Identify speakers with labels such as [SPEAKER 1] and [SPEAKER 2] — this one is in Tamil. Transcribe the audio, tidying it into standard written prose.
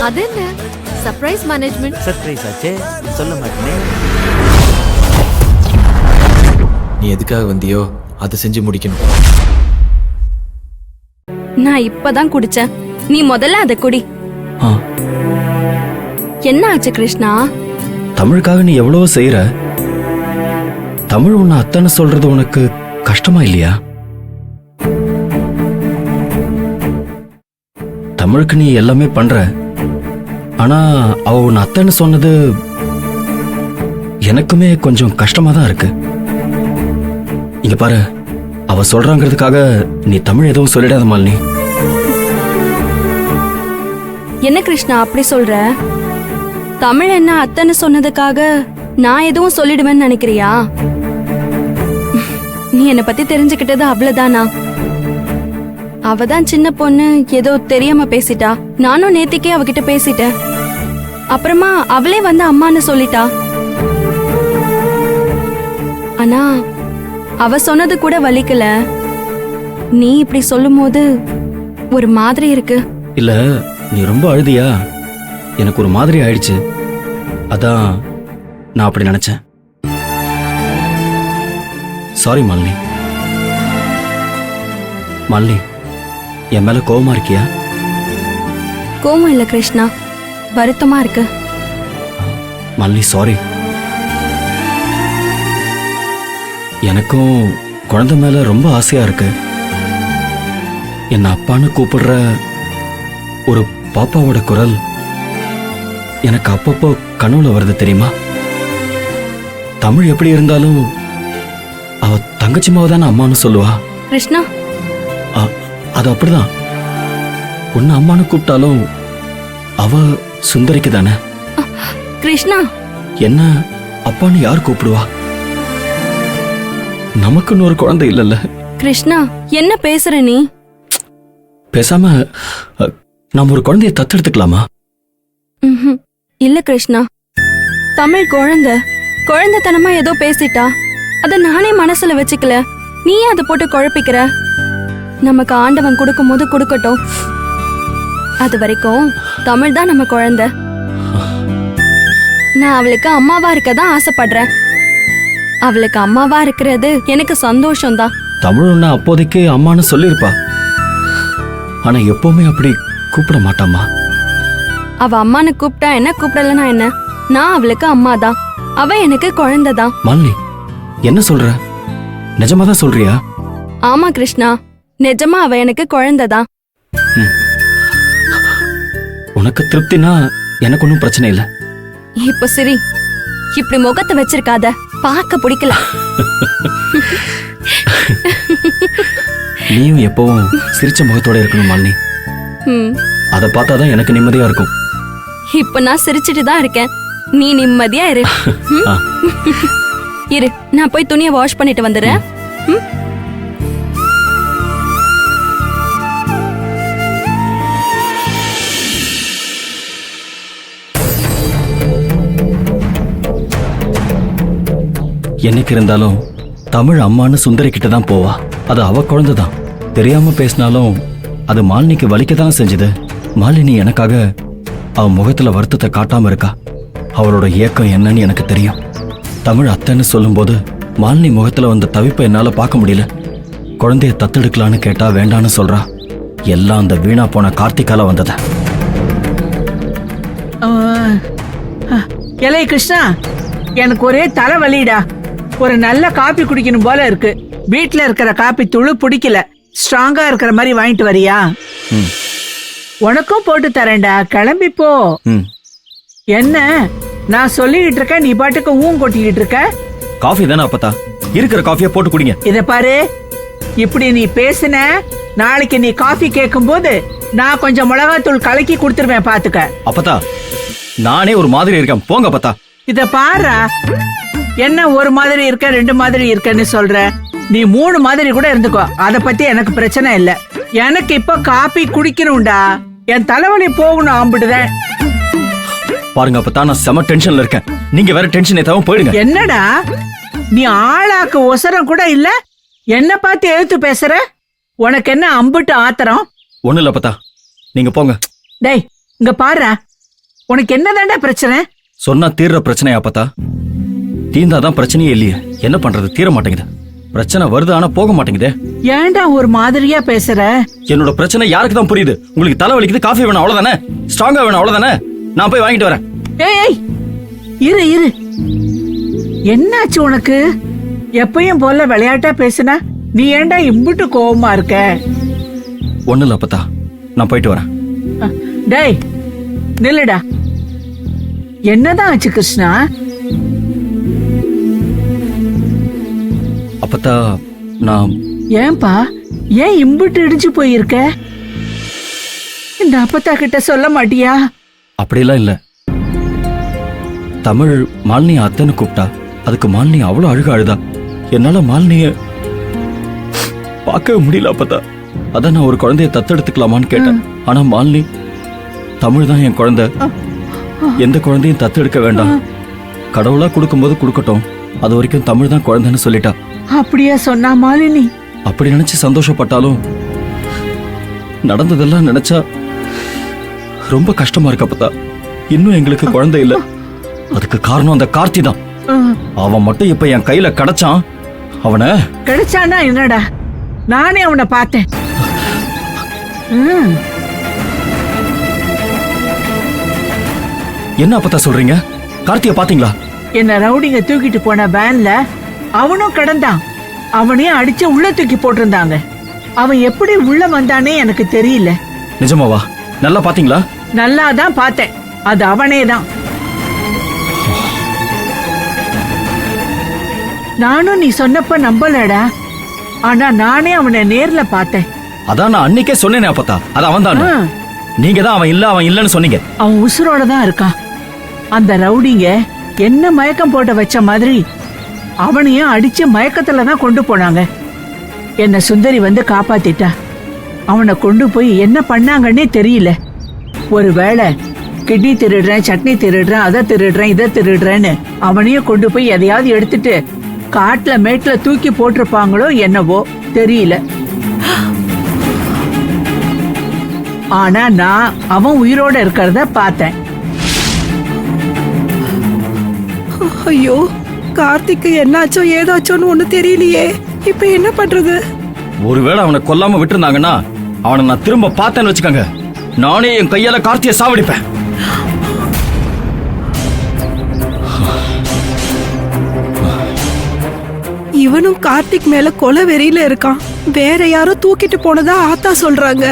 [SPEAKER 1] அது என்ன சர்ப்ரைஸ் மேனேஜ்மெண்ட்?
[SPEAKER 2] சர்ப்ரைஸ் ஆச்சே, சொல்ல மாட்டேனே.
[SPEAKER 3] நீ எதுக்காக வந்தியோ அதை செஞ்சு முடிக்கணும்.
[SPEAKER 4] நான் இப்பதான் குடிச்சேன், நீ முதல்ல அதை குடி.
[SPEAKER 5] ஆ,
[SPEAKER 4] என்ன ஆச்சு கிருஷ்ணா?
[SPEAKER 5] தமிழுக்காக நீ எவ்வளவோ செய்யற. தமிழ் உன்னை அத்தனை சொல்றது உனக்கு கஷ்டமா இல்லையா? தமிழுக்கு நீ எல்லாமே பண்ற, ஆனா அவ உன்னை அத்தனை சொன்னது எனக்குமே கொஞ்சம் கஷ்டமா தான் இருக்கு. இங்க பாரு, அவ சொல்றாங்கிறதுக்காக நீ தமிழ் எதுவும் சொல்லிடாத மாலினி.
[SPEAKER 4] என்ன கிருஷ்ணா அப்படி சொல்ற? தமிழ் என்ன அத்தனை சொன்னதுக்காக நான் எதுவும் சொல்லிடுவேன்னு நினைக்கிறியா? நீ என்னை பத்தி தெரிஞ்சுக்கிட்டது அவ்வளவுதானா? அவதான் சின்ன பொண்ணு, ஏதோ தெரியாம பேசிட்டா. நானும் நேத்திக்கே அவகிட்ட பேசிட்டேன். அப்புறமா அவளே வந்து அம்மான்னு சொல்லிட்டா. ஆனா அவ சொன்னது கூட வலிக்கல. நீ இப்படி சொல்லும் போது ஒரு மாதிரி இருக்கு.
[SPEAKER 5] இல்ல, நீ ரொம்ப அழுதியா? எனக்கு ஒரு மாதிரி ஆயிடுச்சு, அதான் நான் அப்படி நினைச்சேன். சாரி மாலினி. மாலினி, என் மேல கோவமா இருக்கியா?
[SPEAKER 4] கோவம் இல்ல கிருஷ்ணா, வருத்தமா இருக்கு.
[SPEAKER 5] மாலினி சாரி. எனக்கும் குழந்தை மேல ரொம்ப ஆசையா இருக்கு. என்ன அப்பான்னு கூப்பிடுற ஒரு பாப்பாவோட குரல் எனக்கு அப்பப்போ கனவுல வருது தெரியுமா? தமிழ் எப்படி இருந்தாலும் அவ தங்கச்சிமாவை தானே அம்மான்னு சொல்லுவா.
[SPEAKER 4] கிருஷ்ணா,
[SPEAKER 5] அது அப்படிதான். உன்னை அம்மான்னு கூப்பிட்டாலும் அவ சுந்தரிக்கு தானே.
[SPEAKER 4] கிருஷ்ணா,
[SPEAKER 5] என்ன அப்பான்னு யார் கூப்பிடுவா? நமக்குன்னு ஒரு குழந்தை இல்லல்ல.
[SPEAKER 4] கிருஷ்ணா என்ன பேசுற நீ?
[SPEAKER 5] பேசாம நம்ம ஒரு குழந்தைய தத்தெடுத்துக்கலாமா?
[SPEAKER 4] இல்ல கிருஷ்ணா, தமிழ் குழந்தைத்தனமா ஏதோ பேசிட்டா. அத நானே மனசுல வச்சுக்கல, நீ அதை போட்டு குழப்பிக்கிற. நமக்கு ஆண்டவன் கொடுக்கும் போது கொடுக்கட்டும். அது வரைக்கும் தமிழ் தான் நம்ம குழந்தை. நான் அவளுக்கு அம்மாவா இருக்கதான் ஆசைப்படுறேன். அவளுக்கு அம்மாவா இருக்கிறது எனக்கு சந்தோஷம்தான்.
[SPEAKER 5] தமிழ் ஒண்ணு அப்போதைக்கு அம்மான்னு சொல்லிருப்பா, ஆனா எப்பவுமே அப்படி கூப்பிட மாட்டாமா.
[SPEAKER 4] அவ அம்மான்னு கூப்பிட்டா என்ன, கூப்பிடலனா என்ன, நான் அவளுக்கு அம்மாதான், அவ எனக்கு குழந்தைதான்.
[SPEAKER 5] மாலினி, என்ன சொல்ற? நிஜமாதான் சொல்றியா?
[SPEAKER 4] ஆமா கிருஷ்ணா, நிஜமா அவ எனக்கு குழந்தைதான்.
[SPEAKER 5] உனக்கு திருப்தினா எனக்கு ஒன்னும் பிரச்சனை இல்ல.
[SPEAKER 4] இப்ப சரி, இப்படி முகத்தை வச்சிருக்காத, பார்க்க பிடிக்கல.
[SPEAKER 5] நீயும் எப்பவும் சிரிச்ச முகத்தோட இருக்கணும் மாலினி. அத பார்த்தாதான் எனக்கு நிம்மதியா இருக்கும்.
[SPEAKER 4] இப்ப நான் சிரிச்சிட்டு தான் இருக்கேன், நீ நிம்மதியா இரு. இரு, நான் போய் துணியை வாஷ் பண்ணிட்டு வந்துடுறேன்.
[SPEAKER 5] என்னைக்கு இருந்தாலும் தமிழ் அம்மான்னு சுந்தரி கிட்ட தான் போவா. அது அவ குழந்தைதான். தெரியாம பேசினாலும் அது மாலினிக்கு வலிக்கத்தானே செஞ்சது. மாலினி எனக்காக அவ முகத்துல வருத்தத்தை காட்டாம இருக்கா. அவளோட இயக்கம் என்னன்னு எனக்கு தெரியும். தமிழ் அத்தைன்னு சொல்லும் போது மாலினி முகத்துல வந்த தவிப்பை என்னால பார்க்க முடியல. குழந்தைய தத்தெடுக்கலான்னு கேட்டா வேண்டான்னு சொல்றா. எல்லாம் அந்த வீணா போன கார்த்திகால வந்தத.
[SPEAKER 6] இளைய கிருஷ்ணா, எனக்கு ஒரே தலைவலிடா. ஒரு நல்ல காபி குடிக்கணும் போல இருக்கு. வீட்டுல இருக்கிற காபி தூள் பிடிக்கல, ஸ்ட்ராங்கா இருக்கிற மாதிரி வாங்கிட்டு வரியா? உனக்கும் போட்டு தரேன்டா, கிளம்பி போ. என்ன நான் சொல்லிட்டு இருக்க, நீ பாட்டுக்கு கொட்டிக்கிட்டு இருக்க.
[SPEAKER 5] காஃபி தானே அப்பத்தா, இருக்கிற காஃபியை போட்டு குடிங்க.
[SPEAKER 6] இத பாரு, இப்படி நீ பேசின, நாளைக்கு நீ காஃபி கேட்கும் போது நான் கொஞ்சம் மிளகாத்தூள் கலக்கி கொடுத்துருவேன், பாத்துக்க.
[SPEAKER 5] அப்பத்தா, நானே ஒரு மாதிரி இருக்கேன், போங்க அப்பத்தா.
[SPEAKER 6] இத பாரு, என்ன ஒரு மாதிரி இருக்க, ரெண்டு மாதிரி இருக்கன்னு சொல்ற? நீ 3 மாதிரி கூட இருந்துக்கோ, அத பத்தி எனக்கு பிரச்சனை இல்ல. எனக்கு இப்ப காபி குடிக்கணும்டா, என் தலைவலி போகணும், ஆம்பிடுதேன்.
[SPEAKER 5] பாருங்க அப்பத்தா, நான் செம டென்ஷன்ல இருக்கேன். நீங்க வேற டென்ஷன் ஏத்தாவும் போயிடுங்க.
[SPEAKER 6] என்னடா நீ ஆளாக்கு ஒசரம் கூட இல்ல, என்ன பார்த்து எழுத்து பேசுற? உனக்கு என்ன அம்பிட்டு ஆத்திரம்?
[SPEAKER 5] ஒண்ணு இல்ல அப்பத்தா, நீங்க போங்க.
[SPEAKER 6] டேய் இங்க பாரு, உனக்கு என்னதாண்டா பிரச்சனை?
[SPEAKER 5] சொன்னா தீர்ற பிரச்சனையா அப்பத்தா? தீர்ந்தாதான் பிரச்சனையே இல்லையே, என்ன பண்றது? தீர மாட்டேங்குது. பிரச்சனை வருது ஆனா போக மாட்டேங்குதே.
[SPEAKER 6] ஏன்டா ஒரு மாதிரியா பேசுற?
[SPEAKER 5] என்னோட பிரச்சனை யாருக்கு தான் புரியுது? உங்களுக்கு தலை வலிக்குது, காஃபி வேணும் அவ்வளவுதானே? ஸ்ட்ராங்கா வேணும் அவ்வளவுதானே? நான் போய் வாங்கிட்டு வரேன்.
[SPEAKER 6] ஏய் இரு இரு, என்னாச்சு உனக்கு? எப்பயும் போல விளையாட்டா பேசுனா நீ ஏன்டா இம்புட்டு கோவமா இருக்க?
[SPEAKER 5] ஒண்ணு இல்ல அப்பத்தா, நான் போயிட்டு வரேன்.
[SPEAKER 6] டேய் நில்லுடா. என்னதான் ஆச்சு கிருஷ்ணா?
[SPEAKER 5] அப்பத்தா நான்
[SPEAKER 6] ஏன்பா ஏன் இம்புட்டு இடிச்சு போயிருக்க? இந்த அப்பத்தா கிட்ட சொல்ல மாட்டியா?
[SPEAKER 5] அப்படியெல்லாம் இல்ல. தமிழ் மாலினி அத்தைன்னு கூப்பிட்டா, அதுக்கு மாலினி அவ்வளவு அழுதா. என்னால மாலினிய பார்க்கவே முடியல அப்பத்தா. அதான் நான் ஒரு குழந்தைய தத்தெடுத்துக்கலாமான்னு கேட்டேன். ஆனா மாலினி, தமிழ் தான் என் குழந்தை, எந்த குழந்தையும் தத்தெடுக்க வேண்டாம், கடவுளா கொடுக்கும்போது கொடுக்கட்டும், அது வரைக்கும் தமிழ் தான் குழந்தைன்னு சொல்லிட்டா.
[SPEAKER 6] அப்படியா சொன்னா மாலினி?
[SPEAKER 5] அப்படி நினைச்சு சந்தோஷப்பட்டாலும் நடந்ததெல்லாம் நினைச்சா ரொம்ப கஷ்டமா இருக்கு அப்பத்தா. இன்னும் எங்களுக்கு குழந்தை இல்ல. அதுக்கு காரணம் அந்த கார்த்தி தான். அவன் மட்டும் இப்ப என் கையில கிடைச்சான். அவனை
[SPEAKER 6] கிடைச்சானா என்னடா? நானே அவனை பார்த்தேன்.
[SPEAKER 5] என்ன அப்பத்தா சொல்றீங்க? கார்த்திய பாத்தீங்களா?
[SPEAKER 6] என்ன ரவுடிங்க தூக்கிட்டு போன வேன்ல அவனும் கிடந்தான். அவனையும் அடிச்சு உள்ள தூக்கி போட்டிருந்தாங்க. அவன் எப்படி உள்ள வந்தானே எனக்கு தெரியல.
[SPEAKER 5] நிஜமாவா? நல்லா பாத்தீங்களா?
[SPEAKER 6] நல்லாதான் பார்த்தேன். அது அவனே தான். நானும் நீ சொன்னப்ப நம்பலடா. ஆனா நானே அவனை நேர்ல பார்த்தேன்.
[SPEAKER 5] அதான் நான் அன்னைக்கே சொன்னேனே அப்பத்தா, அது அவன் தான். நீங்க தான் அவன் இல்லன்னு சொன்னீங்க.
[SPEAKER 6] அவன் உசுரோட தான் இருக்கான். அந்த ரவுடிங்க என்ன மயக்கம் போட்டு வச்ச மாதிரி அவனையும் அடிச்சு மயக்கத்துல தான் கொண்டு போனாங்க. என்ன சுந்தரி வந்து காப்பாத்திட்டா. அவனை கொண்டு போய் என்ன பண்ணாங்கன்னே தெரியல. ஒருவேளை கிட்னி திருடுறேன், சட்னி திருடுறேன், அதை திருடுறேன், இதை திருடுறேன்னு அவனையும் கொண்டு போய் எதையாவது எடுத்துட்டு காட்டுல மேட்டுல தூக்கி போட்டிருப்பாங்களோ என்னவோ தெரியல. ஆனா நான் அவன் உயிரோட இருக்கிறத பார்த்தேன்.
[SPEAKER 7] ஐயோ, கார்த்திக்கு என்னாச்சோ ஏதாச்சோன்னு ஒண்ணு தெரியலையே. இப்ப என்ன பண்றது?
[SPEAKER 5] ஒருவேளை அவனை கொல்லாம விட்டுருந்தாங்கன்னா, அவனை நான் திரும்ப பார்த்தேன்னு வச்சுக்கோங்க, நானே என் கையால கார்த்திய சாவடிப்பேன்.
[SPEAKER 7] இவனும் கார்த்திக் மேல கொலை வெறியில இருக்கான். வேற யாரோ தூக்கிட்டு போனதா ஆத்தா சொல்றாங்க.